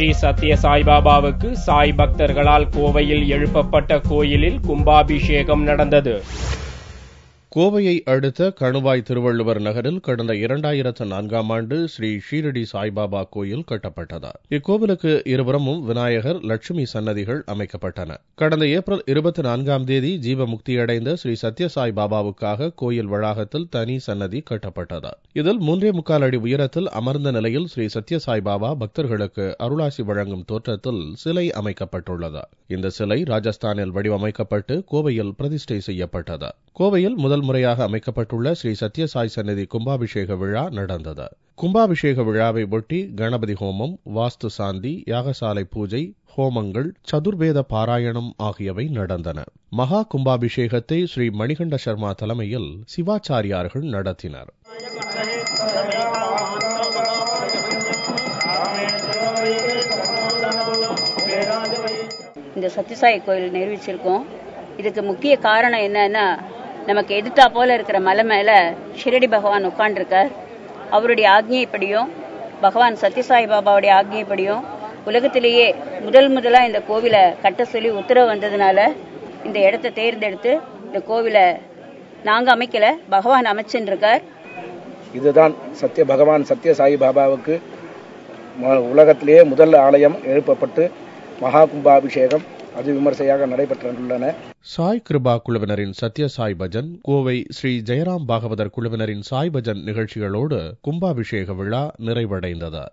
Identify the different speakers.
Speaker 1: ஸ்ரீ சத்ய சாய்பாபாவுக்கு சாய் பக்தர்களால் கோவையில் எழுப்பப்பட்ட கோயிலில் கும்பாபிஷேகம் நடந்தது.
Speaker 2: கோவையை அடுத்த கணுவாய் திருவள்ளுவர் நகரில் கடந்த 2004 ஸ்ரீ ஷீரடி சாய்பாபா கோயில் கட்டப்பட்டது. இக்கோவிலுக்கு இருபுறமும் விநாயகர், லட்சுமி சன்னதிகள் அமைக்கப்பட்டன. கடந்த ஏப்ரல் 24 ஜீவமுக்தியடைந்த ஸ்ரீ சத்ய சாய் பாபாவுக்காக கோயில் வளாகத்தில் தனி சன்னதி கட்டப்பட்டது. இதில் 3.25 அடி உயரத்தில் அமர்ந்த நிலையில் ஸ்ரீ சத்ய சாய் பாபா பக்தர்களுக்கு அருளாசி வழங்கும் தோற்றத்தில் சிலை அமைக்கப்பட்டுள்ளது. இந்த சிலை ராஜஸ்தானில் வடிவமைக்கப்பட்டு கோவையில் பிரதிஷ்டை செய்யப்பட்டது. கோவையில் முதல் முறையாக அமைக்கப்பட்டுள்ள ஸ்ரீ சத்ய சாய் சன்னதி கும்பாபிஷேக விழா நடந்தது. கும்பாபிஷேக விழாவை ஒட்டி கணபதி ஹோமம், வாஸ்து சாந்தி, யாகசாலை பூஜை, ஹோமங்கள், சதுர்வேத பாராயணம் ஆகியவை நடந்தன. மகா கும்பாபிஷேகத்தை ஸ்ரீ மணிகண்ட சர்மா தலைமையில் சிவாச்சாரியார்கள் நடத்தினர்.
Speaker 3: இந்த சத்யசாய் கோயில் நிர்வகிச்சிருக்கோம். இதுக்கு முக்கிய காரணம் என்னன்னா, நமக்கு எதிர்த்தா போல இருக்கிற மலை மேல ஷிரடி பகவான் உட்கார்ந்துருக்கார். அவருடைய ஆக்ஞைப்படியும், பகவான் சத்யசாய் பாபாவுடைய ஆக்ஞைப்படியும் உலகத்திலேயே முதலா இந்த கோவிலை கட்ட சொல்லி உத்தரவு வந்ததுனால இந்த இடத்தை தேர்ந்தெடுத்து இந்த கோவிலை நாங்க அமைக்கல, பகவான் அமைச்சுருக்கார்.
Speaker 4: இதுதான் பகவான் சத்ய சாய் பாபாவுக்கு உலகத்திலேயே முதல் ஆலயம் எழுப்பப்பட்டு மகா கும்பாபிஷேகம் விமர்சையாக நடைபெற்றுள்ளன.
Speaker 2: சாய் கிருபா குழுவினரின் சத்ய சாய் பஜன், கோவை ஸ்ரீ ஜெயராம் பாகவதர் குழுவினரின் சாய் பஜன் நிகழ்ச்சிகளோடு கும்பாபிஷேக விழா நிறைவடைந்தது.